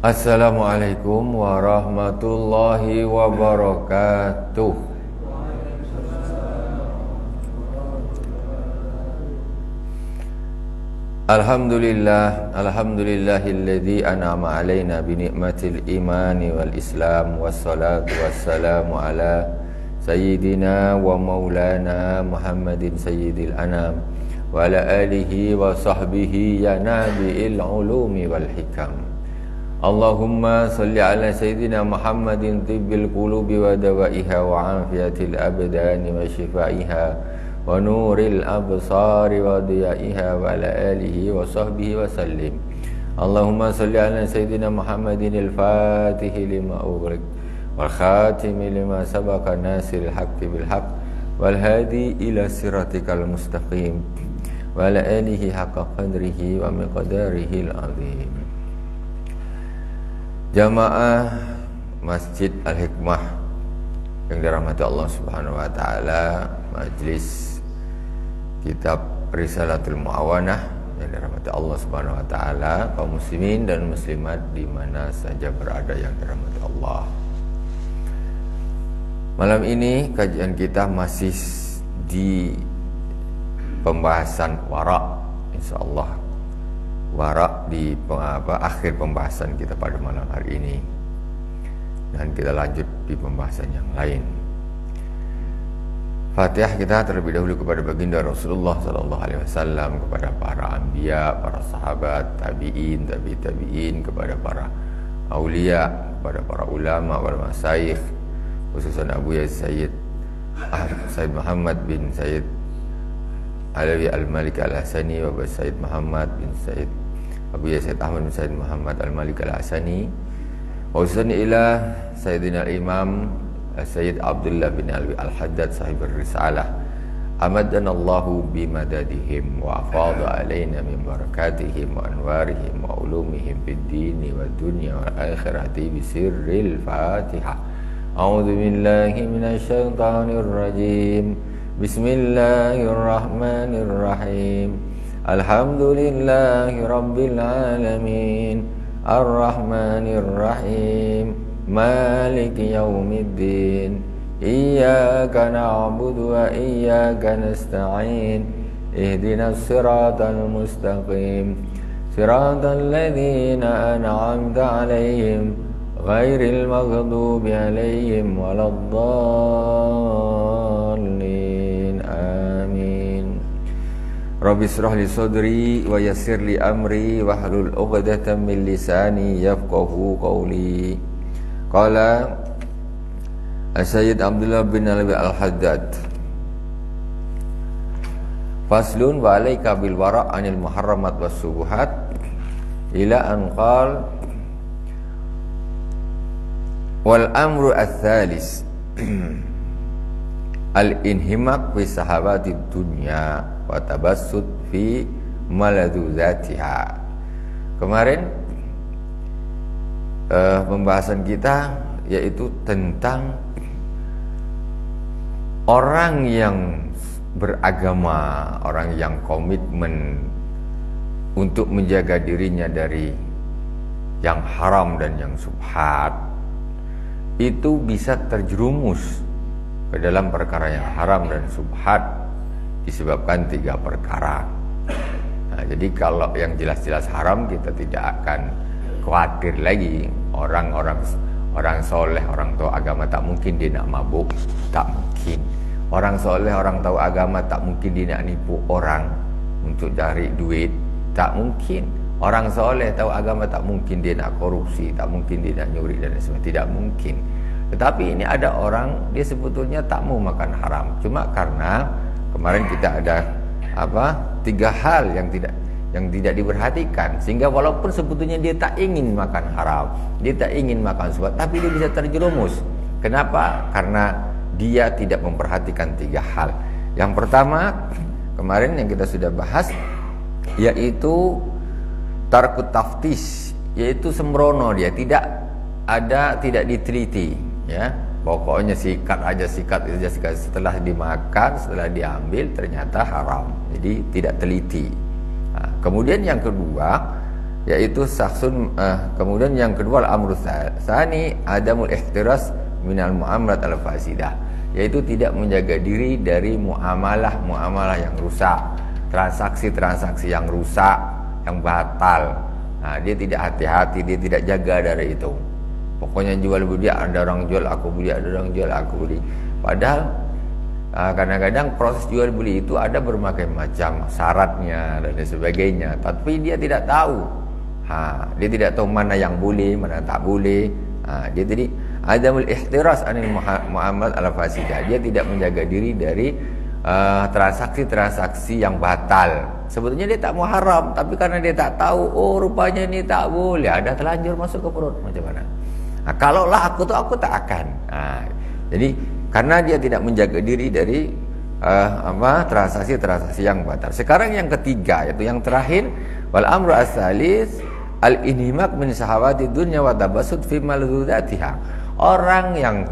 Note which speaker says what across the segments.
Speaker 1: Assalamualaikum warahmatullahi wabarakatuh. Alhamdulillahilladzi an'ama alaina bi ni'matil imani wal islam wassalatu wassalamu ala sayyidina wa maulana Muhammadin sayyidil anam wa ala alihi wa sahbihi ya nabi'il ulumi wal hikam. Allahumma salli ala sayyidina Muhammadin tibbil qulubi wa dawaiha wa afiyatil abdani wa shifaiha wa nuril absari wa diyaiha wa ala alihi wa sahbihi wa sallim. Allahumma salli ala sayyidina Muhammadin al-fatihi lima ughliq wal khatimi lima sabaqa nasiril haqqi bil haqq wal hadi ila siratikal mustaqim wa ala alihi haqqa qadrihi wa miqdarihi al-azim. Jamaah Masjid Al-Hikmah yang dirahmati Allah Subhanahu wa taala, Majelis Kitab Risalatul Muawanah yang dirahmati Allah Subhanahu wa taala, kaum muslimin dan muslimat di mana saja berada yang dirahmati Allah. Malam ini kajian kita masih di pembahasan wara', insyaallah. Wara' di akhir pembahasan kita pada malam hari ini, dan kita lanjut di pembahasan yang lain. Fatihah kita terlebih dahulu kepada baginda Rasulullah sallallahu alaihi wasallam, kepada para anbiya, para sahabat, tabi'in, tabi'in, kepada para aulia, kepada para ulama, para masyayikh, khususan Abu Yazid Sayyid Muhammad bin Sayyid Alawi Al-Malik Al-Hasani, Bapak Sayyid Muhammad bin Sayyid Abu Yazid Ahmad bin Sayyid Muhammad Al-Malik Al-Hasani, khususan ila Sayyidina Al-Imam Sayyid Abdullah bin Alwi Al-Haddad sahib Risalah, amadanallahu bimadadihim wa afadha alaina min barakatihim wa anwarihim wa ulumihim fid dini wa dunya wal akhirati bisirril Fatihah. A'udzu billahi minasy syaithanir rajim. Bismillahirrahmanirrahim. Alhamdulillahi rabbil alamin. Ar-Rahmanirrahim. Maliki yaumiddin. Iyyaka na'budu wa iyyaka nasta'in. Ihdinas siratal mustaqim. Siratal ladzina an'amta 'alaihim ghairil maghdubi 'alaihim waladdallin. Amin. Rabbi shrah li sadri wa yassir li amri wahlul 'uqdatam min lisani yafqahu qawli. Qala Sayyid Abdullah bin Alwi Al-Haddad, faslun wa alaika bil wara' anil muharramat was subuhat ila an qala wal amru ats-tsalis al-inhimak fi sahabatid dunya wa tabassut fi maladzatiha. Kemarin pembahasan kita yaitu tentang orang yang beragama, orang yang komitmen untuk menjaga dirinya dari yang haram dan yang subhat, itu bisa terjerumus ke dalam perkara yang haram dan subhat disebabkan 3 perkara. Nah, jadi kalau yang jelas-jelas haram kita tidak akan khawatir lagi. Orang soleh, orang tahu agama, tak mungkin dia nak mabuk, tak mungkin. Orang soleh, orang tahu agama, tak mungkin dia nak nipu orang untuk cari duit, tak mungkin. Orang soleh tahu agama, tak mungkin dia nak korupsi, tak mungkin dia nak nyuri dan sebagainya, tidak mungkin. Tetapi ini ada orang, dia sebetulnya tak mau makan haram, cuma karena kemarin kita ada 3 hal yang tidak diperhatikan, sehingga walaupun sebetulnya dia tak ingin makan haram, dia tak ingin makan subhat, tapi dia bisa terjerumus. Kenapa? Karena dia tidak memperhatikan 3 hal. Yang pertama, kemarin yang kita sudah bahas, yaitu tarkut taftis, yaitu sembrono, dia tidak diteliti, ya. Pokoknya sikat aja, sikat setelah dimakan, setelah diambil ternyata haram. Jadi tidak teliti. Nah, kemudian yang kedua, yaitu saksun. Kemudian yang kedua al-amru tsani adamul ihtiras minal muamalat al-fasidah, yaitu tidak menjaga diri dari muamalah yang rusak, transaksi yang rusak, yang batal. Dia tidak hati-hati, dia tidak jaga dari itu. Pokoknya jual beli, ada orang jual aku beli, ada orang jual aku beli. Padahal kadang-kadang proses jual beli itu ada berbagai macam syaratnya dan sebagainya, tapi dia tidak tahu. Dia tidak tahu mana yang boleh, mana tak boleh. Dia jadi adamul ihtiras anil muamalat al-fasidah. Dia tidak menjaga diri dari transaksi-transaksi yang batal. Sebetulnya dia tak mau haram, tapi karena dia tak tahu, oh rupanya ini tak boleh, ada telanjur masuk ke perut, macam mana? Kalaulah aku tak akan. Jadi karena dia tidak menjaga diri dari transaksi-transaksi yang batal. Sekarang yang ketiga, yaitu yang terakhir, wal amru as-salis al-inhimak min syahawati dunya wa tabassut fi maldzatiha. Orang yang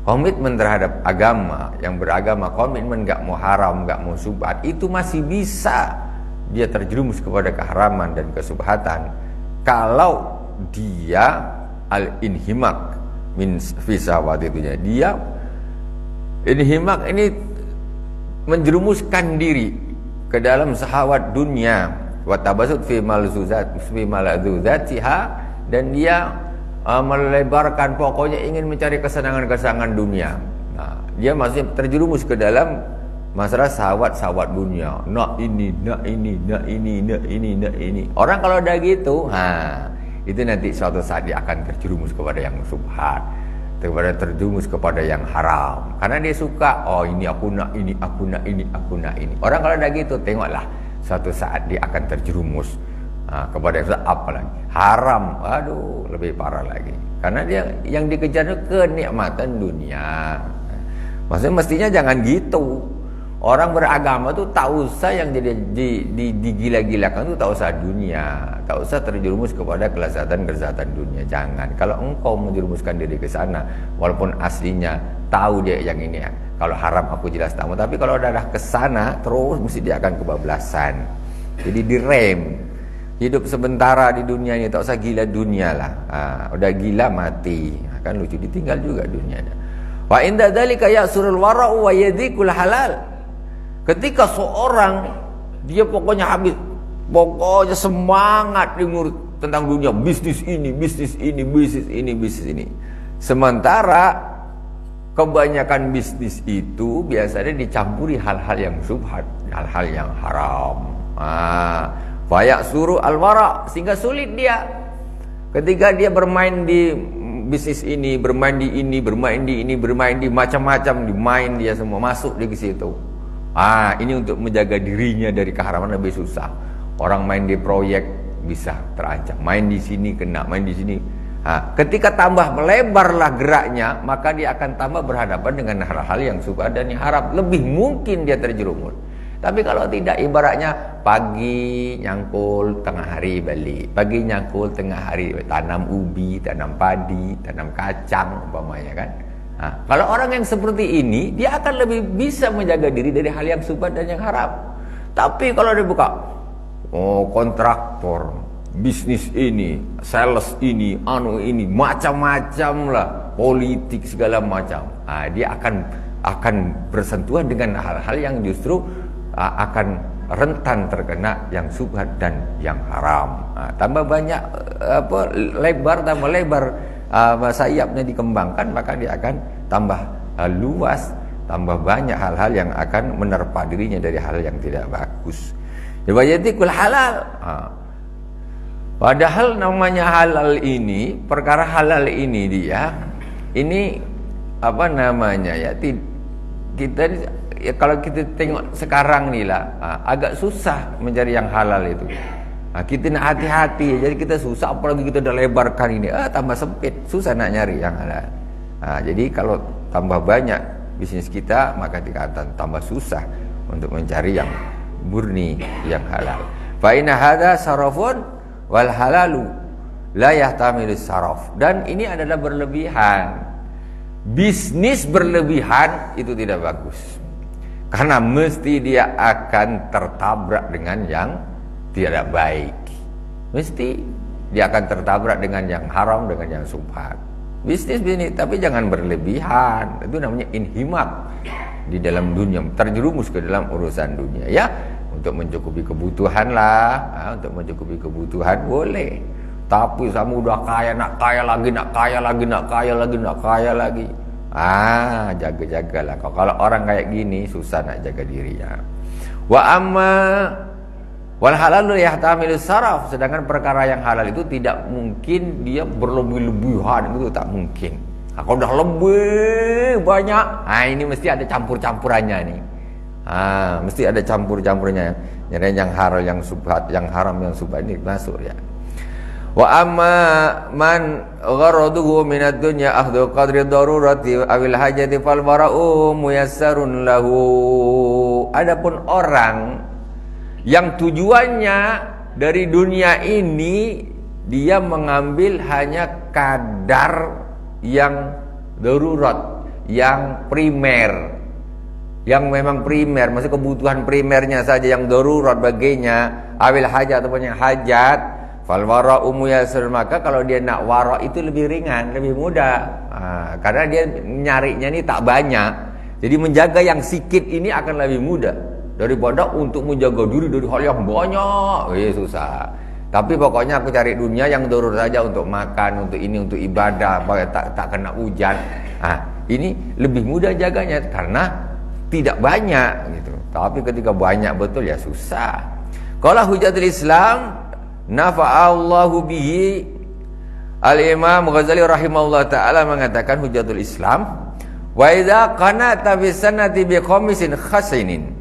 Speaker 1: komitmen terhadap agama, yang beragama, komitmen gak mau haram, gak mau subhat, itu masih bisa dia terjerumus kepada keharaman dan kesubhatan kalau dia al-inhimak min fi syahawati dunya. Dia inhimak ini menjerumuskan diri ke dalam syahwat dunia, wa tabassut fi maldzatiha, dan dia melebarkan, pokoknya ingin mencari kesenangan-kesenangan dunia. Dia masih terjerumus ke dalam masalah syahwat dunia. Nak ini. Orang kalau udah gitu, itu nanti suatu saat dia akan terjerumus kepada yang subhat, terjerumus kepada yang haram. Karena dia suka, oh ini aku nak ini. Orang kalau udah gitu, tengoklah suatu saat dia akan terjerumus kepada apa lagi? Haram. Aduh, lebih parah lagi. Karena dia yang dikejar kenikmatan dunia. Maksudnya mestinya jangan gitu. Orang beragama tuh tak usah yang jadi digila-gilakan tuh, tak usah dunia, tak usah terjerumus kepada kelezatan dunia. Jangan. Kalau engkau menjerumuskan diri ke sana, walaupun aslinya tahu dia yang ini, kalau haram aku jelas tahu, tapi kalau udah ke sana terus mesti dia akan kebablasan. Jadi direm. Hidup sementara di dunia ini, tak usah gila dunia lah. Udah gila mati, kan lucu, ditinggal juga dunianya. Wa inda dzalika yasurul wara'u wa yadhikul halal. Ketika seorang dia pokoknya semangat ngurus tentang dunia, bisnis ini. Sementara kebanyakan bisnis itu biasanya dicampuri hal-hal yang subhat, hal-hal yang haram. Fayak suruh al-wara, sehingga sulit dia ketika dia bermain di bisnis ini, bermain di macam-macam, dimain dia semua, masuk di situ. Ini untuk menjaga dirinya dari keharaman lebih susah. Orang main di proyek bisa terancam, main di sini kena, main di sini. Ketika tambah melebarlah geraknya, maka dia akan tambah berhadapan dengan hal-hal yang subhat dan yang haram. Lebih mungkin dia terjerumus. Tapi kalau tidak, ibaratnya pagi nyangkul, tengah hari balik. Pagi nyangkul, tengah hari tanam ubi, tanam padi, tanam kacang umpamanya kan. Kalau orang yang seperti ini, dia akan lebih bisa menjaga diri dari hal yang subhat dan yang haram. Tapi kalau dia buka, kontraktor, bisnis ini, sales ini, macam-macam lah, politik segala macam. Dia akan bersentuhan dengan hal-hal yang justru akan rentan terkena yang subhat dan yang haram. Tambah banyak tambah lebar sayapnya dikembangkan, maka dia akan tambah luas, tambah banyak hal-hal yang akan menerpa dirinya dari hal yang tidak bagus. Wayatikul halal. Padahal namanya halal ini, perkara halal ini ini apa namanya ya? Kalau kita tengok sekarang nih lah, agak susah mencari yang halal itu. Kita nak hati-hati, jadi kita susah, apalagi kita udah lebarkan ini, tambah sempit, susah nak nyari yang halal. Jadi kalau tambah banyak bisnis kita, maka dikatakan tambah susah untuk mencari yang murni, yang halal. Fa inna hadza sarafun wal halalu la yahtamilu saraf. Dan ini adalah berlebihan. Bisnis berlebihan itu tidak bagus. Karena mesti dia akan tertabrak dengan yang tidak baik. mesti dia akan tertabrak dengan yang haram, dengan yang subhat. Bisnis, tapi jangan berlebihan. Itu namanya inhimak di dalam dunia, terjerumus ke dalam urusan dunia, ya. Untuk mencukupi kebutuhan lah, untuk mencukupi kebutuhan boleh. Tapi kamu udah kaya, nak kaya lagi, nak kaya lagi, nak kaya lagi, nak kaya lagi. Jaga-jagalah. Kalau orang kayak gini susah nak jaga dirinya. Wa amma wal halalu yahtamilu saraf, sedangkan perkara yang halal itu tidak mungkin dia berlebih-lebihan, itu tak mungkin. Kalau udah lebih banyak, ini mesti ada campur-campurannya nih. Mesti ada campur-campurnya. Jadi yang halal, yang subhat, yang haram, yang subhat ini masuk ya. Wa amma man gharaduhu minad dunya akhdhu qadri darurati awil hajati fal wara'u muyassarun lahu. Adapun orang yang tujuannya dari dunia ini dia mengambil hanya kadar yang darurat, yang primer, yang memang primer, maksud kebutuhan primernya saja yang darurat baginya, awil hajat ataupun yang hajat, fal wara'u muyassar, maka kalau dia nak wara' itu lebih ringan, lebih mudah. Karena dia nyarinya ini tak banyak. Jadi menjaga yang sikit ini akan lebih mudah daripada untuk menjaga diri dari hal yang banyak. Susah. Tapi pokoknya aku cari dunia yang darurat saja, untuk makan, untuk ini, untuk ibadah, tak kena hujan. Ini lebih mudah jaganya karena tidak banyak gitu. Tapi ketika banyak betul ya susah. Qala Hujatul Islam nafa'allahu bihi, Al-Imam Ghazali rahimahullah ta'ala mengatakan Hujatul Islam, wa idza qanata bi sanati bi khamisin khasinin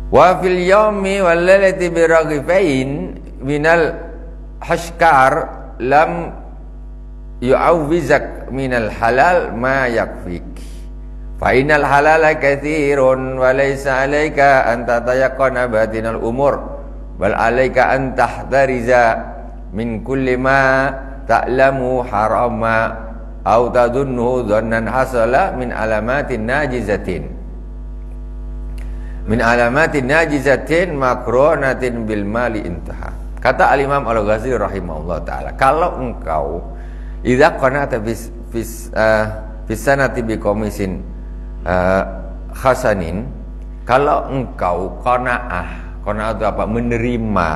Speaker 1: wa fil yawmi wal lailati bi raghifain minal hashkar lam yu'awwizak minal halal ma yakfik. Fa innal halala katsirun wa laysa 'alaika an tatayaqqana batinal umur bal 'alaika an tahdariza min kulli ma ta'lamu harama aw tadunnu dhannan hasala min alamatin najizatin makrunatin bil mali intaha. Kata al-Imam Al-Ghazali rahimahullah ta'ala, kalau engkau idza qana'ta fis sanati bi komisin hasanin, kalau engkau qanaah itu apa? Menerima,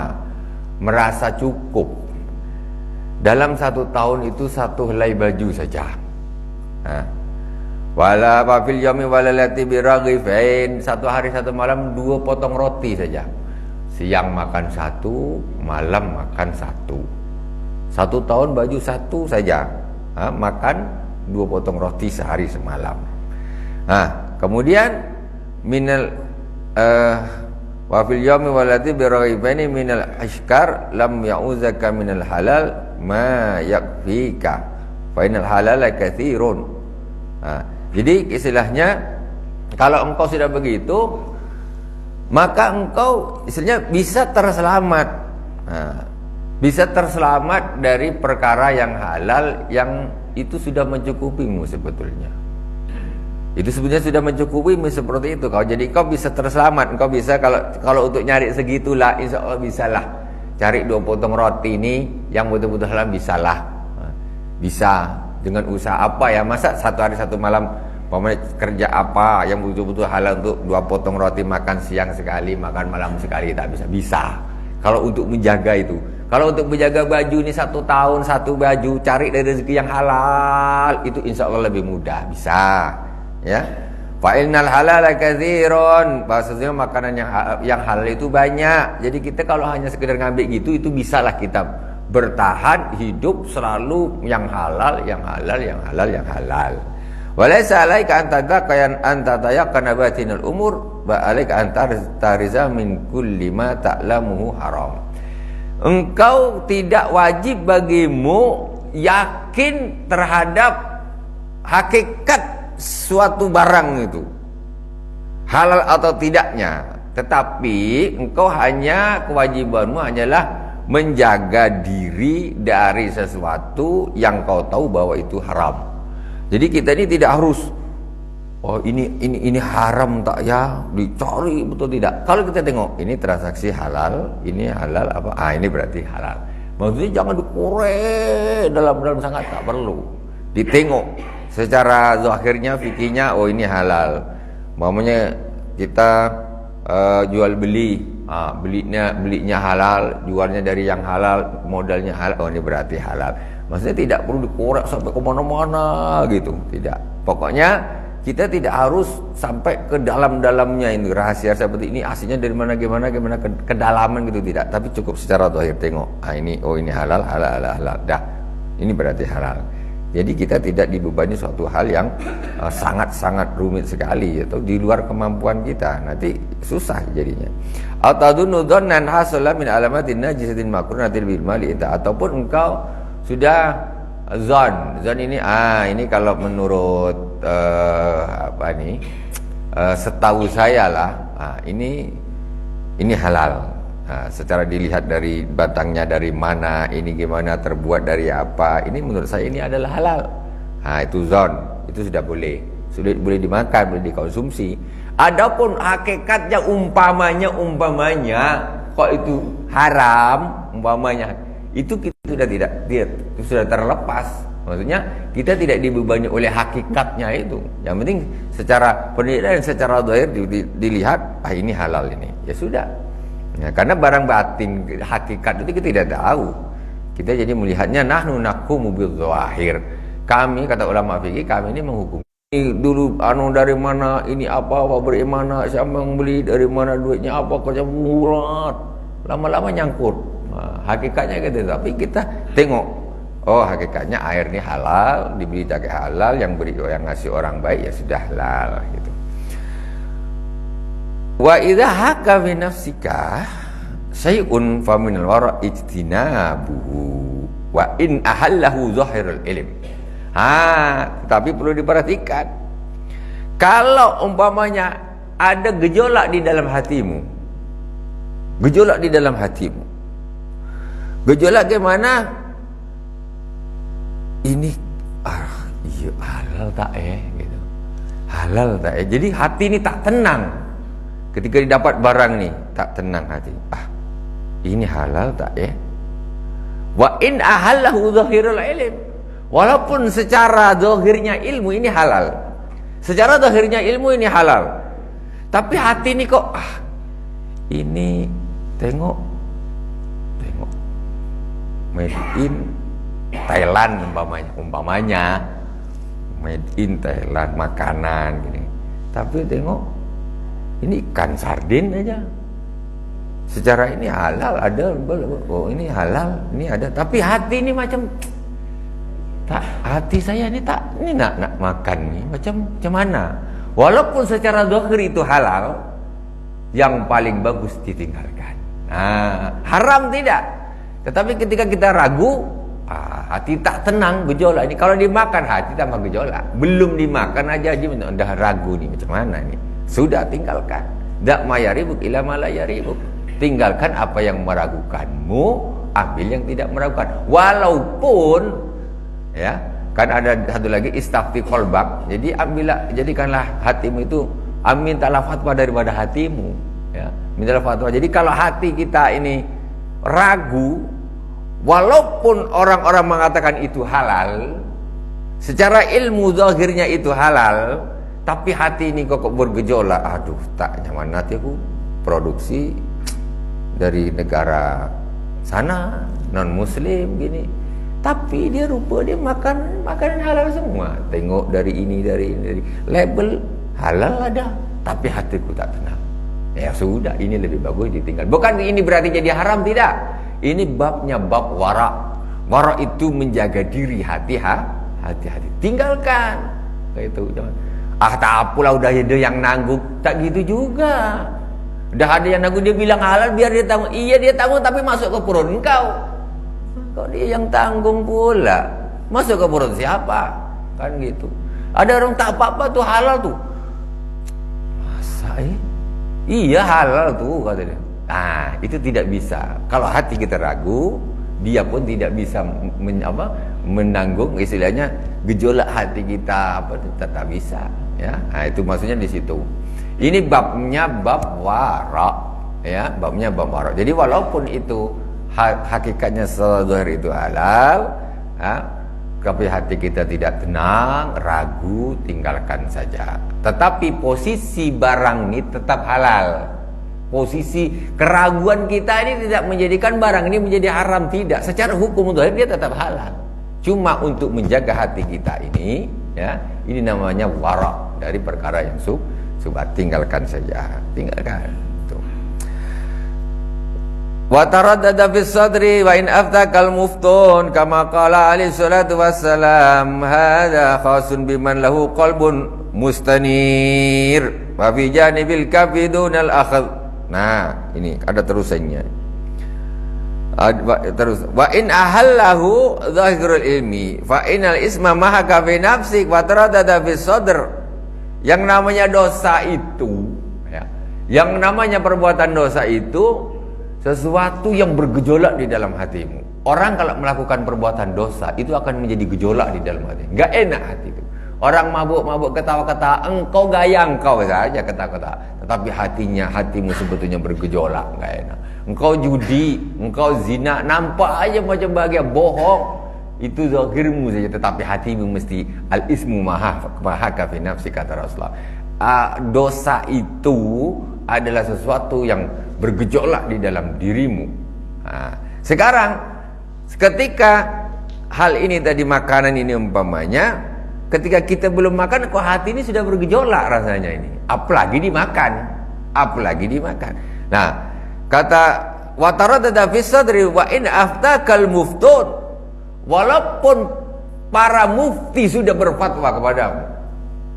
Speaker 1: merasa cukup. Dalam 1 tahun itu 1 helai baju saja. Wala fil yawmi walalati biraghifain, 1 hari 1 malam 2 potong roti saja. Siang makan 1, malam makan 1. 1 tahun baju 1 saja. Makan 2 potong roti sehari semalam. Kemudian minal wa fil yawmi walalati biraghifain minal ashkar lam ya'uzaka minal halal ma yakfika fa innal halala katsirun. Jadi istilahnya kalau engkau sudah begitu, maka engkau istilahnya bisa terselamat. Bisa terselamat dari perkara yang halal yang itu sudah mencukupimu sebetulnya. Itu sebenarnya sudah mencukupimu seperti itu. Jadi kau bisa terselamat. Engkau bisa kalau untuk nyari segitulah, insya Allah bisalah. Cari 2 potong roti ini yang betul-betul halal bisalah. Bisa dengan usaha apa ya, masa 1 hari 1 malam kerja apa yang betul-betul halal untuk 2 potong roti, makan siang sekali, makan malam sekali, tak bisa. Kalau untuk menjaga itu, kalau untuk menjaga baju ini 1 tahun 1 baju, cari dari rezeki yang halal itu insya Allah lebih mudah, bisa ya. Fa innal halala katsirun, maksudnya makanan yang halal itu banyak. Jadi kita kalau hanya sekedar ngambil gitu, itu bisalah kita bertahan hidup selalu yang halal, yang halal, yang halal, yang halal. Walaysa 'alaika an tatayaqqana batinal umur wa 'alaika an tariza min kulli ma ta'lamuhu haram. Engkau tidak wajib bagimu yakin terhadap hakikat suatu barang itu halal atau tidaknya, tetapi engkau hanya kewajibanmu hanyalah menjaga diri dari sesuatu yang kau tahu bahwa itu haram. Jadi kita ini tidak harus oh ini haram tak ya, dicari betul tidak. Kalau kita tengok ini transaksi halal, ini halal apa? Ini berarti halal. Maksudnya jangan dikorek dalam sangat, tak perlu. Ditengok secara zahirnya, fikihnya, oh ini halal. Mamanya kita jual beli, belinya halal, jualnya dari yang halal, modalnya halal, oh ini berarti halal. Maksudnya tidak perlu dikorek sampai kemana-mana gitu, tidak. Pokoknya kita tidak harus sampai ke dalam-dalamnya ini rahasia seperti ini aslinya dari mana gimana kedalaman gitu, tidak. Tapi cukup secara zahir tengok, ini oh ini halal, dah ini berarti halal. Jadi kita tidak dibebani suatu hal yang sangat-sangat rumit sekali atau di luar kemampuan kita, nanti susah jadinya. Atadunnu dhannan hasala min alamatin najisatin makrunatil bil mali, ataupun engkau sudah zon ini ini kalau menurut setahu saya lah, ini halal. Secara dilihat dari batangnya dari mana, ini gimana, terbuat dari apa, ini menurut saya ini adalah halal. Itu zon, itu sudah boleh dimakan, boleh dikonsumsi. Adapun hakikatnya umpamanya kok itu haram umpamanya, itu kita sudah tidak, itu sudah terlepas. Maksudnya kita tidak dibebani oleh hakikatnya itu. Yang penting secara penilaian, secara zahir dilihat, ini halal ini, ya sudah. Ya, karena barang batin hakikat itu kita tidak tahu. Kita jadi melihatnya nahnu nahkumu bil zahir. Kami, kata ulama fikih, kami ini menghukum. Ini dulu dari mana, ini apa berimana, siapa yang beli, dari mana duitnya, apa kerja murat. Lama-lama nyangkut. Hakikatnya gitu, tapi kita tengok, oh hakikatnya air ini halal, dibeli pakai halal, yang ngasih orang baik ya sudah halal gitu. Wa idza haka fi nafsika syai'un fa minal wara' ijtinabuhu wa in ahallahu zahirul ilm. Tapi perlu diperhatikan, kalau umpamanya ada gejolak di dalam hatimu, gejolak gimana? Ini iya halal tak gitu. Halal tak jadi hati ini tak tenang. Ketika didapat barang nih, tak tenang hati. Ini halal tak ya? Wa in ahallahu zahirul ilm. Walaupun secara zahirnya ilmu ini halal. Secara zahirnya ilmu ini halal. Tapi hati ini kok ini tengok made in Thailand umpamanya made in Thailand makanan gini. Tapi tengok ini ikan sardin aja. Secara ini halal ada, oh ini halal, ini ada. Tapi hati ini macam hati saya ini ini nak makan nih macam mana? Walaupun secara zahir itu halal, yang paling bagus ditinggalkan. Haram tidak. Tetapi ketika kita ragu, hati tak tenang, gejolak ini. Kalau dimakan hati tambah gejolak. Belum dimakan aja udah ragu nih macam mana nih. Sudah tinggalkan. Dak mayaribuk ila ma la yaribuk. Tinggalkan apa yang meragukanmu, ambil yang tidak meragukan. Walaupun ya, kan ada satu lagi istafti qalbak. Jadi jadikanlah hatimu itu mintalah fatwa daripada hatimu, ya. Mintalah fatwa. Jadi kalau hati kita ini ragu, walaupun orang-orang mengatakan itu halal, secara ilmu zahirnya itu halal, tapi hati ini kok bergejolak, tak nyaman hati aku, produksi dari negara sana, non muslim gini, tapi dia makan makanan halal semua. Tengok dari ini label halal ada, tapi hatiku tak tenang. Ya sudah, ini lebih bagus ditinggal. Bukan ini berarti jadi haram, tidak. Ini babnya bab wara. Wara itu menjaga diri, hati-hati. Tinggalkan. Kayak itu jangan. Tak apalah, udah ada yang nanggung. Tak gitu juga. Udah ada yang nanggung, dia bilang halal, biar dia tanggung. Iya dia tanggung, tapi masuk ke perut engkau. Kok dia yang tanggung pula? Masuk ke perut siapa? Kan gitu. Ada orang tak apa-apa tuh halal tuh. Masa iya halal tuh kata dia. Itu tidak bisa. Kalau hati kita ragu, dia pun tidak bisa menanggung istilahnya gejolak hati kita, tak bisa. ya. Nah, itu maksudnya di situ. Ini babnya bab wara, ya, babnya bab wara. Jadi walaupun itu hakikatnya zahir itu halal, ya, tapi hati kita tidak tenang, ragu, tinggalkan saja. Tetapi posisi barang ini tetap halal. Posisi keraguan kita ini tidak menjadikan barang ini menjadi haram, tidak. Secara hukum zahir dia tetap halal. Cuma untuk menjaga hati kita ini, ya, ini namanya wara dari perkara yang subhat. Tinggalkan saja, tinggalkan. Wa taraddada fis sadri wa in aftakal muftun kama qala alaihi salatu wassalam hadza khasun biman lahu qalbun mustanir wa fi janibil kafi dunal akhadh. Nah, ini ada terusannya. Terus wa in ahallahu zahirul ilmi fa inal isma mahaka fi nafsik wa taraddada fis sadr. Yang namanya dosa itu, ya, yang namanya perbuatan dosa itu sesuatu yang bergejolak di dalam hatimu. Orang kalau melakukan perbuatan dosa itu akan menjadi gejolak di dalam hati. Enggak enak hati itu. Orang mabuk-mabuk ketawa-ketawa, engkau gaya engkau saja ketawa-ketawa. Tetapi hatimu sebetulnya bergejolak, enggak enak. Engkau judi, engkau zina, nampak aja macam bahagia, bohong. Itu zahirmu saja, tetapi hatimu mesti al-ismu mahaka fi nafsi, kata Rasulullah. Dosa itu adalah sesuatu yang bergejolak di dalam dirimu. Sekarang ketika hal ini tadi, makanan ini umpamanya, ketika kita belum makan kok hati ini sudah bergejolak rasanya ini, apalagi dimakan. Nah, kata wa taraddada fi sadri wa in aftakal muftun, walaupun para mufti sudah berfatwa kepadamu,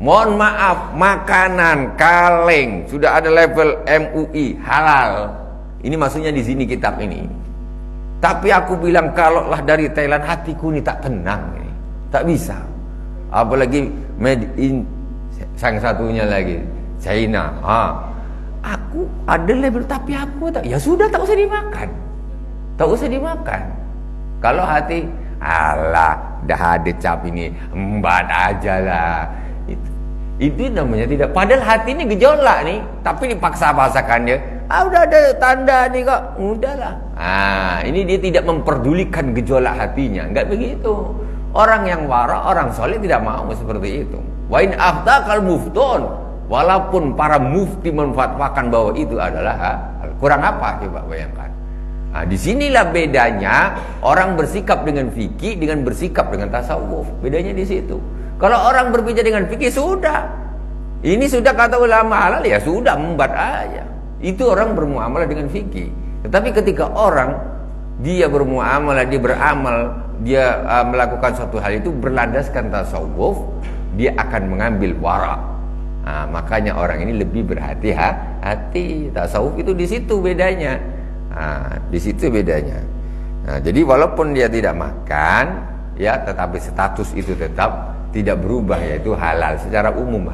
Speaker 1: mohon maaf, makanan kaleng sudah ada label MUI halal. Ini maksudnya di sini kitab ini. Tapi aku bilang kalaulah dari Thailand, hatiku ini tak tenang ini. Tak bisa. Apalagi made in sang satunya lagi China. Aku ada label tapi aku tak. Ya sudah, tak usah dimakan. Tak usah dimakan. Kalau hati, alah, dah ada cap ini, embat aja lah. Itu namanya tidak. Padahal hati ini gejolak nih, tapi dipaksa-paksakan dia. Udah ada tanda nih kok, udahlah. Ini dia tidak memperdulikan gejolak hatinya. Enggak begitu. Orang yang wara, orang soleh tidak mau seperti itu. Wa in aftakal muftun, walaupun para mufti menfatwakan bahwa itu adalah kurang apa, coba bayangkan. Disinilah bedanya orang bersikap dengan fikih dengan bersikap dengan tasawuf. Bedanya di situ. Kalau orang berbicara dengan fikih, sudah. Ini sudah kata ulama halal, ya sudah, membat aja. Itu orang bermuamalah dengan fikih. Tetapi ketika orang dia bermuamalah, dia beramal, dia melakukan suatu hal itu berlandaskan tasawuf, dia akan mengambil wara. Makanya orang ini lebih berhati-hati. Tasawuf itu di situ bedanya. Di situ bedanya. Jadi walaupun dia tidak makan, ya, tetapi status itu tetap tidak berubah, yaitu halal secara umum,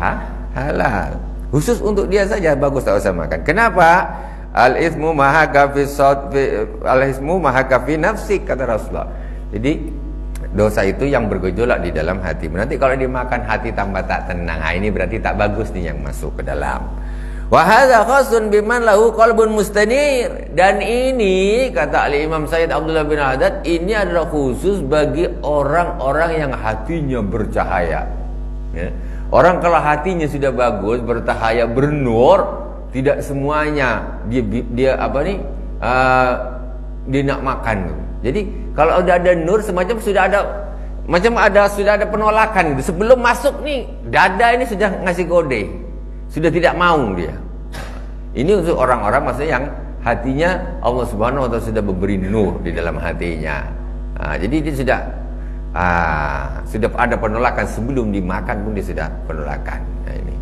Speaker 1: halal. Khusus untuk dia saja bagus, tak usah makan. Kenapa? Al-ismu mahaka fi nafsik, kata Rasulullah. Jadi dosa itu yang bergejolak di dalam hati. Nanti kalau dimakan hati tambah tak tenang, ini berarti tak bagus nih yang masuk ke dalam. Wa hadza khasun biman lahu qalbun mustanir. Dan ini kata Al-Imam Sayyid Abdullah bin Haddad, ini adalah khusus bagi orang-orang yang hatinya bercahaya, ya. Orang kalau hatinya sudah bagus, bercahaya, bernur, tidak semuanya dia dia nak makan. Jadi kalau udah ada nur semacam sudah ada penolakan gitu. Sebelum masuk nih, dada ini sudah ngasih kode. Sudah tidak mau dia. Ini untuk orang-orang maksudnya yang hatinya Allah Subhanahu wa taala sudah memberi nur di dalam hatinya. Jadi dia sudah ada penolakan sebelum dimakan pun dia sudah penolakan. Ini.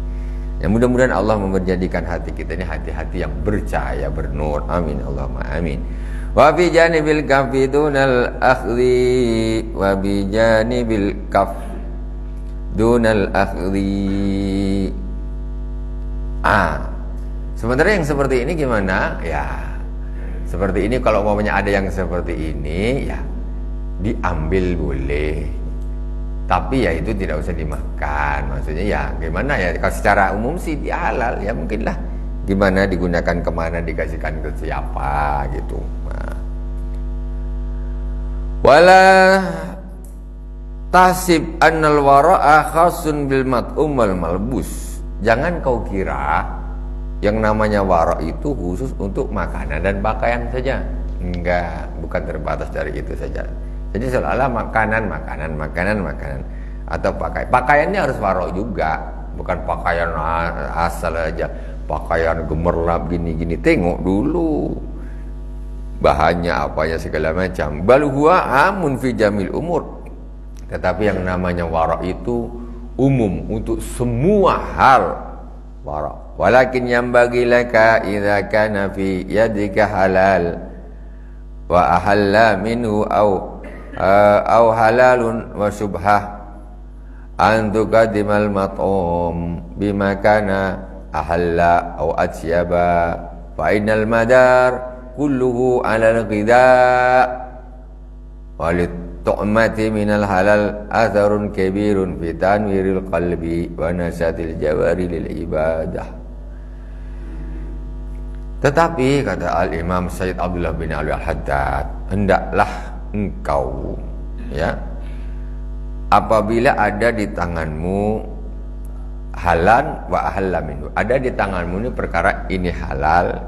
Speaker 1: Ya, mudah-mudahan Allah menjadikan hati kita ini hati-hati yang bercahaya, bernur. Amin Allahumma amin. Wa bi janibil kafi dunal akhdhi wa bi janibil kaf dunal akhdhi. Sebenarnya yang seperti ini gimana? Ya, seperti ini kalau umpamanya ada yang seperti ini, ya diambil boleh. Tapi ya itu tidak usah dimakan. Maksudnya ya gimana ya, kalau secara umum sih dia halal, ya mungkinlah gimana digunakan kemana, dikasihkan ke siapa gitu. Nah. Wala tasib annal wara'a khasun bil mat'um wal malbus. Jangan kau kira yang namanya wara' itu khusus untuk makanan dan pakaian saja. Enggak, bukan terbatas dari itu saja. Jadi seolah-olah makanan atau pakaiannya harus wara' juga, bukan pakaian asal aja, pakaian gemerlap gini-gini. Tengok dulu bahannya apanya segala macam. Bal huwa amun fi jamil umur. Tetapi yang namanya wara' itu umum untuk semua hal wara'. Walakin yambagi laka idza kana fi yadika halal wa ahalla minhu au halalun wa subhah an tuqaddimal mat'um bima kana ahalla au atyaba fa innal madar kulluhu 'ala al-ghidha walit tu'mati minal halal atharun kabirun fi tanwiril qalbi wa nasatil jawari lil ibadah. Tetapi kata Al-Imam Sayyid Abdullah bin Ali Al-Haddad, hendaklah engkau ya apabila ada di tanganmu halal wa ahalla minhu, ada di tanganmu ini perkara ini halal,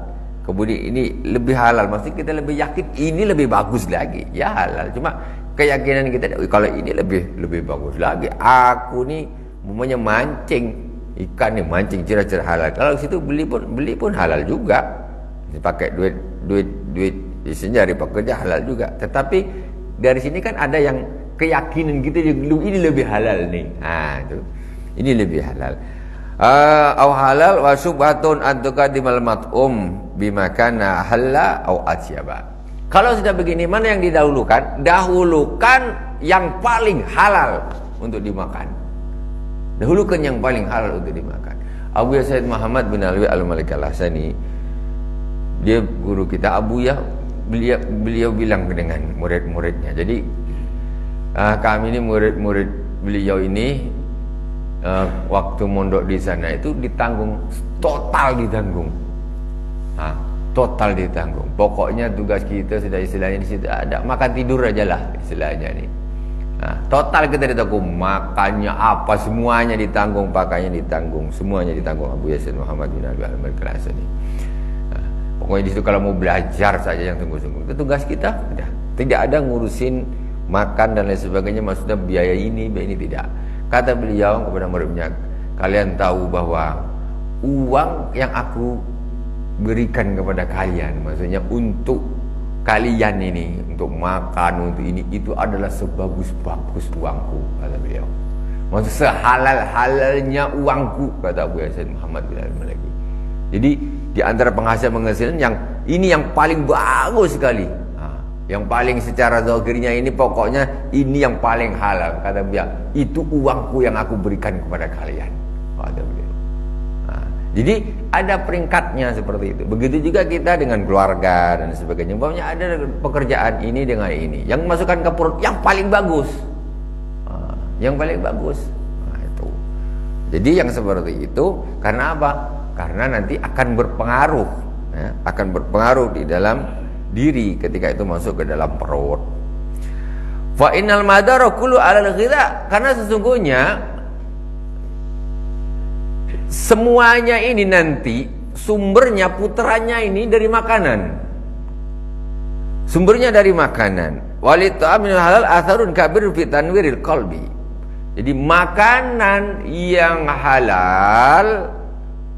Speaker 1: kemudian ini lebih halal, maksudnya kita lebih yakin ini lebih bagus lagi, ya halal, cuma keyakinan kita kalau ini lebih bagus lagi. Aku nih umpamanya mancing ikan nih, mancing cira-cira halal, kalau situ beli pun halal juga, dipakai duit sendiri pekerja halal juga. Tetapi dari sini kan ada yang keyakinan kita ini lebih halal nih. Nah, itu ini lebih halal. Au halal wa subhatun antuqaddimal mat'um bima kana halal au atyaba. Kalau sudah begini, mana yang didahulukan? Dahulukan yang paling halal untuk dimakan. Dahulukan yang paling halal untuk dimakan. Abu Ya Said Muhammad bin Alwi Al-Malik Al-Hasani, dia guru kita, beliau bilang dengan murid-muridnya. Jadi kami ini murid-murid beliau ini waktu mondok di sana itu ditanggung, total ditanggung. Total ditanggung. Pokoknya tugas kita sudah istilahnya di situ ada makan tidur aja lah istilahnya nih. Total kita ditanggung, makannya apa semuanya ditanggung, pakainya ditanggung, semuanya ditanggung. Abu Yasin Muhammad bin Abi Al-Madrasah ini. Pokoknya di situ kalau mau belajar saja yang sungguh-sungguh. Itu tugas kita. Udah. Tidak ada ngurusin makan dan lain sebagainya, maksudnya biaya ini tidak. Kata beliau kepada muridnya, kalian tahu bahwa uang yang aku berikan kepada kalian, maksudnya untuk kalian ini, untuk makan, untuk ini, itu adalah sebagus-bagus uangku, kata beliau. Maksud sehalal-halalnya uangku, kata Abu Yasin Muhammad bin Al-Maliki. Jadi di antara penghasilan yang ini yang paling bagus sekali, yang paling secara zahirnya ini pokoknya ini yang paling halal, kata beliau. Itu uangku yang aku berikan kepada kalian, kata beliau. Jadi ada peringkatnya seperti itu. Begitu juga kita dengan keluarga dan sebagainya. Umpamanya ada pekerjaan ini dengan ini, yang masukkan ke perut yang paling bagus, yang paling bagus. Itu. Jadi yang seperti itu karena apa? Karena nanti akan berpengaruh, ya, akan berpengaruh di dalam diri ketika itu masuk ke dalam perut. Fa innal madara kullu 'alal ghidha, karena sesungguhnya semuanya ini nanti sumbernya, puterannya ini dari makanan. Sumbernya dari makanan. Walit ta'amil halal atharun kabir fi tanwiril qalbi. Jadi makanan yang halal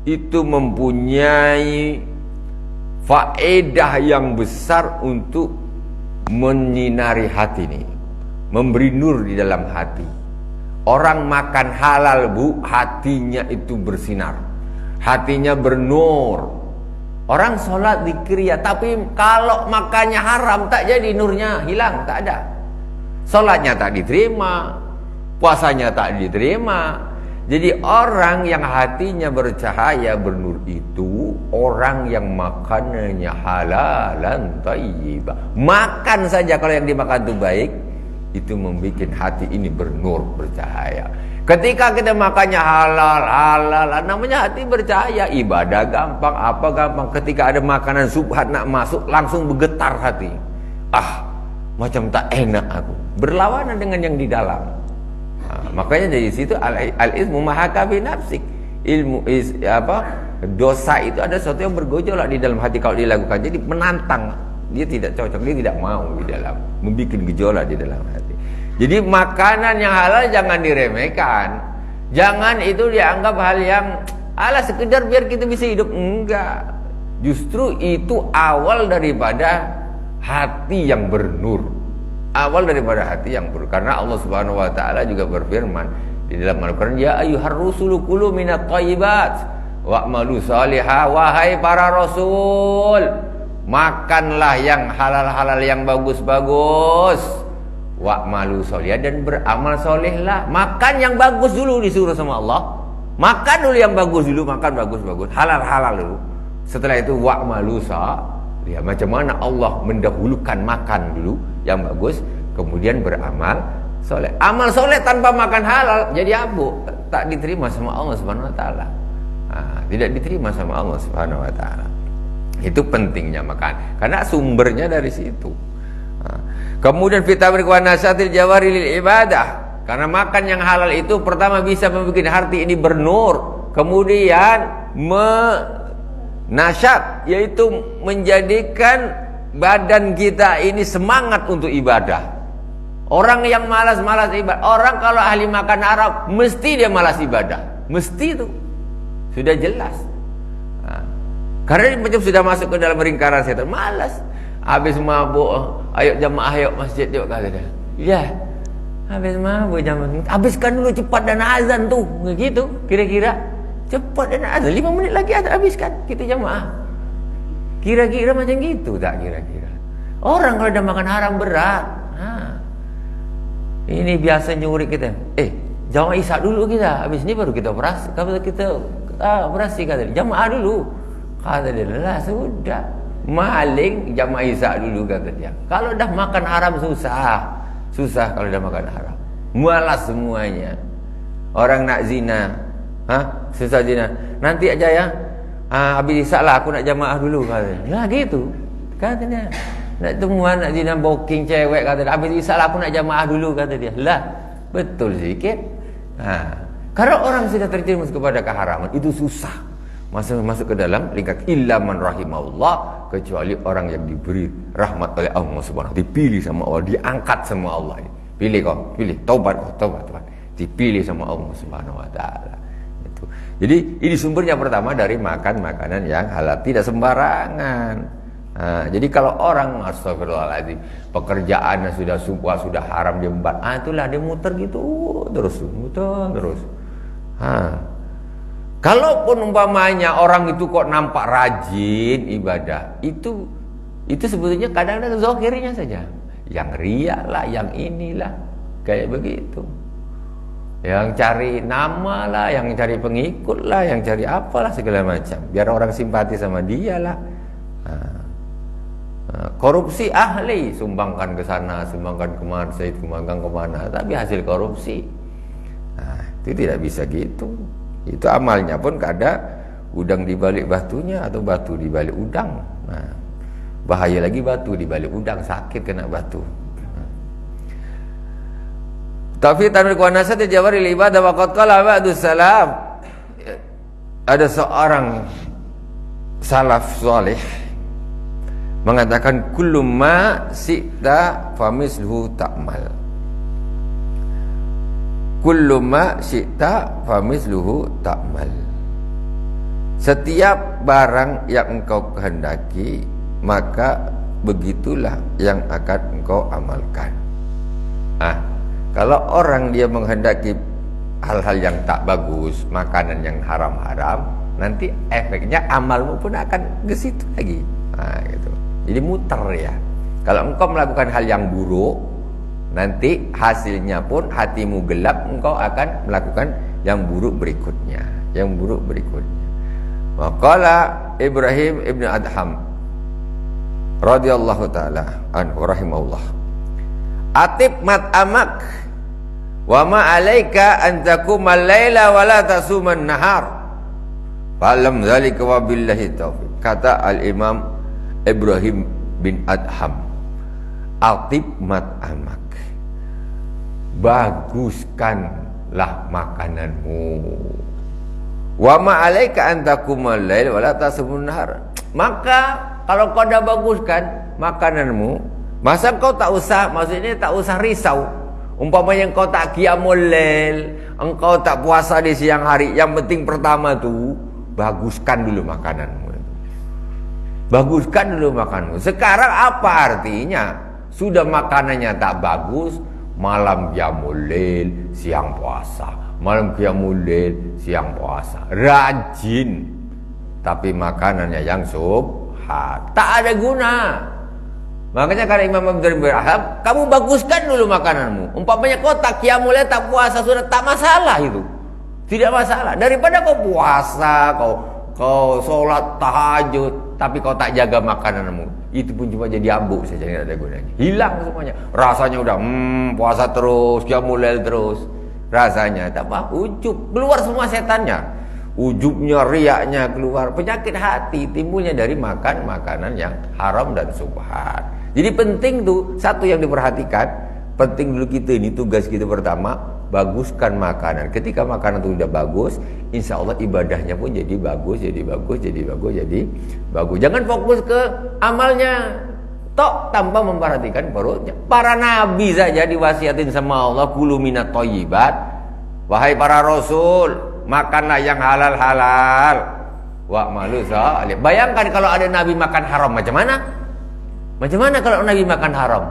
Speaker 1: itu mempunyai faedah yang besar untuk menyinari hati ini, memberi nur di dalam hati. Orang makan halal, Bu, hatinya itu bersinar, hatinya bernur. Orang sholat zikir ya, tapi kalau makannya haram tak jadi nurnya, hilang, tak ada. Sholatnya tak diterima, puasanya tak diterima. Jadi orang yang hatinya bercahaya, bernur itu orang yang makanannya halalan thayyibah. Makan saja kalau yang dimakan itu baik, itu membuat hati ini bernur, bercahaya. Ketika kita makannya halal, namanya hati bercahaya. Ibadah gampang, apa gampang. Ketika ada makanan subhat nak masuk, langsung bergetar hati. Macam tak enak aku. Berlawanan dengan yang di dalam. Makanya dari situ al-ismu mahaka fi nafsik. Dosa itu ada sesuatu yang bergejolak di dalam hati kalau dilakukan. Jadi menantang. Dia tidak cocok, dia tidak mau di dalam, membuat gejolak di dalam hati. Jadi makanan yang halal jangan diremehkan. Jangan itu dianggap hal yang sekedar biar kita bisa hidup. Enggak. Justru itu awal daripada hati yang bernur. Awal daripada hati yang bernur. Karena Allah Subhanahu wa taala juga berfirman di dalam Al-Qur'an, ya ayyuhar rusulu kulu minat thayyibat wa'malu salihah. Wahai para rasul, makanlah yang halal-halal yang bagus-bagus. Wa'malu solihah, dan beramal solehlah. Makan yang bagus dulu disuruh sama Allah. Makan dulu yang bagus dulu, makan bagus-bagus, halal-halal dulu. Setelah itu wa'malu solihah. Macam mana Allah mendahulukan makan dulu yang bagus, kemudian beramal soleh. Amal soleh tanpa makan halal jadi abu, tak diterima sama Allah Subhanahu wa taala. Tidak diterima sama Allah Subhanahu wa taala. Itu pentingnya makan, karena sumbernya dari situ. Kemudian vitamin wa nasatil jawari lil ibadah. Karena makan yang halal itu pertama bisa membuat hati ini bernur, kemudian nasyat, yaitu menjadikan badan kita ini semangat untuk ibadah. Orang yang malas-malas ibadah, orang kalau ahli makan haram mesti dia malas ibadah, mesti itu sudah jelas. Karena macam sudah masuk ke dalam lingkaran setan, malas. Habis mabuk, ayo jamaah ayo masjid yuk, kata dia. Ya, habis mabuk jamaah, habiskan dulu cepat dan azan tuh, gitu kira-kira. Cepat dan azan, 5 menit lagi azan, habiskan kita jamaah. Kira-kira macam gitu tak kira-kira. Orang kalau udah makan haram berat. Ini biasa nyuri kita. Jamaah isya dulu kita, habis ini baru kita operasi. Kalau kita operasi, kata dia, jamaah dulu. Kata dia, lah sudah. Maling jamaah isya dulu, kata dia. Kalau dah makan haram susah kalau dah makan haram. Malas semuanya. Orang nak zina, susah zina. Nanti aja ya. Habis isya lah aku nak jamaah dulu, kata dia. Lah gitu. Kata dia. Nak temuan nak zina booking cewek, kata dia. Habis isya lah aku nak jamaah dulu, kata dia. Lah, betul sikit. Karena orang sudah terjerumus kepada keharaman itu susah. Masuk ke dalam lingkar illa man rahimahullah, kecuali orang yang diberi rahmat oleh Allah Subhanahu wa taala, dipilih sama Allah, diangkat sama Allah. Pilih taubat, dipilih sama Allah Subhanahu wa taala. Itu. Jadi ini sumbernya pertama dari makan makanan yang halal, tidak sembarangan. Jadi kalau orang astagfirullahaladzim, pekerjaannya sudah haram, dia itulah dia muter gitu terus. Kalaupun umpamanya orang itu kok nampak rajin ibadah, itu sebetulnya kadang-kadang zahirnya saja. Yang riak lah, yang inilah, kayak begitu. Yang cari nama lah, yang cari pengikut lah, yang cari apalah segala macam. Biar orang simpati sama dia lah. Korupsi ahli, sumbangkan ke sana, sumbangkan kemana, sumbangkan kemana, tapi hasil korupsi. Itu tidak bisa gitu. Itu amalnya pun kada udang di balik batunya atau batu di balik udang. Bahaya lagi batu di balik udang, sakit kena batu. Tapi tanul kuanasa tijawari ibadah waqad qala ba'dus salaf. Ada seorang salaf salih mengatakan kullu ma syi'ta famisluhu ta'mal. Kullu ma syi'ta famisluhu ta'mal. Setiap barang yang engkau kehendaki, maka begitulah yang akan engkau amalkan. Kalau orang dia menghendaki hal-hal yang tak bagus, makanan yang haram-haram, nanti efeknya amalmu pun akan ke situ lagi. Gitu. Jadi muter ya. Kalau engkau melakukan hal yang buruk, nanti hasilnya pun hatimu gelap, engkau akan melakukan yang buruk berikutnya. Waqala Ibrahim ibn Adham radhiyallahu taala anhu rahimahullah, atib mat'amak wa ma 'alaika an taqumal laila wa la tasuman nahar. Falam dzalika wa billahi taufiq. Kata Al-Imam Ibrahim bin Adham, atib mat'amak, baguskanlah makananmu. Wa ma 'alaika an taqumal laila wa la tasuman nahar. Maka kalau kau dah baguskan makananmu, masa kau tak usah, maksudnya tak usah risau. Umpamanya engkau tak qiyamul lail, engkau tak puasa di siang hari, yang penting pertama tu baguskan dulu makananmu. Baguskan dulu makananmu. Sekarang apa artinya? Sudah makanannya tak bagus, malam qiyamul lail, siang puasa. Malam qiyamul lail, siang puasa. Rajin, tapi makanannya yang subhat, tak ada guna. Makanya kata Imam Abdul Rahab, kamu baguskan dulu makananmu. Umpamanya kau tak qiyamul lail, tak puasa, sudah tak masalah itu. Tidak masalah. Daripada kau puasa, kau sholat tahajud, tapi kau tak jaga makananmu, itu pun cuma jadi abu saja, tidak ada gunanya. Hilang semuanya. Rasanya udah puasa terus, qiyamul lail terus. Rasanya tak apa, ujub, keluar semua setannya. Ujubnya, riaknya keluar. Penyakit hati timbulnya dari makan makanan yang haram dan subhat. Jadi penting tuh, satu yang diperhatikan, penting dulu kita ini, tugas kita pertama, baguskan makanan. Ketika makanan itu sudah bagus, insya Allah ibadahnya pun jadi bagus, jadi bagus, jadi bagus, jadi bagus. Jangan fokus ke amalnya, tok tanpa memperhatikan perutnya. Para nabi saja diwasiatin sama Allah, kulu minat thayyibat. Wahai para rasul, makanlah yang halal-halal. Wa'malu shalih. Bayangkan kalau ada nabi makan haram, macam mana? Macam mana kalau nabi makan haram?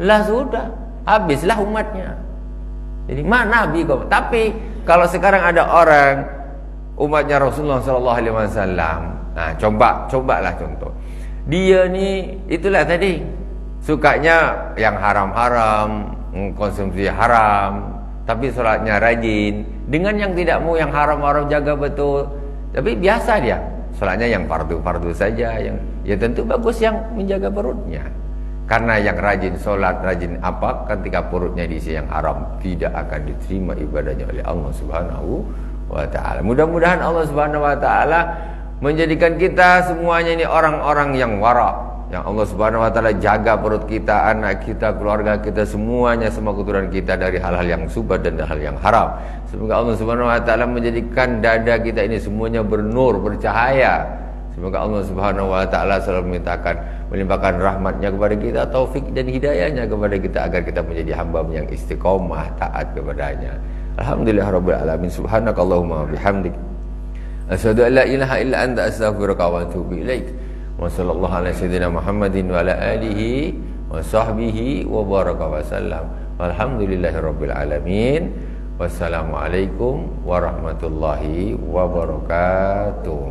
Speaker 1: Lah sudah, habislah umatnya. Jadi mana nabi kok. Tapi kalau sekarang ada orang umatnya Rasulullah SAW, nah cobalah contoh. Dia nih itulah tadi, sukanya yang haram-haram, konsumsi haram, tapi sholatnya rajin. Dengan yang tidak mau yang haram-haram, jaga betul, tapi biasa dia sholatnya yang fardu-fardu saja, yang ya tentu bagus yang menjaga perutnya. Karena yang rajin sholat, rajin apa, ketika perutnya diisi yang haram, tidak akan diterima ibadahnya oleh Allah Subhanahu wa ta'ala. Mudah-mudahan Allah Subhanahu wa ta'ala menjadikan kita semuanya ini orang-orang yang wara, yang Allah Subhanahu wa ta'ala jaga perut kita, anak kita, keluarga kita, semuanya, semua keturunan kita dari hal-hal yang subhat dan hal yang haram. Semoga Allah Subhanahu wa ta'ala menjadikan dada kita ini semuanya bernur, bercahaya. Semoga Allah Subhanahu wa ta'ala selalu melimpahkan rahmatnya kepada kita, taufik dan hidayahnya kepada kita, agar kita menjadi hamba yang istiqomah, taat kepadanya. Alhamdulillah Rabbil Alamin. Subhanakallahumma bihamdik, asyhadu an la ilaha illa anta, astaghfiruka wa atubu ilaik. Wa sallallahu ala sayyidina Muhammadin wa ala alihi wa sahbihi wa baraka wa sallam. Walhamdulillahi Rabbil Alamin. Wassalamualaikum warahmatullahi wabarakatuh.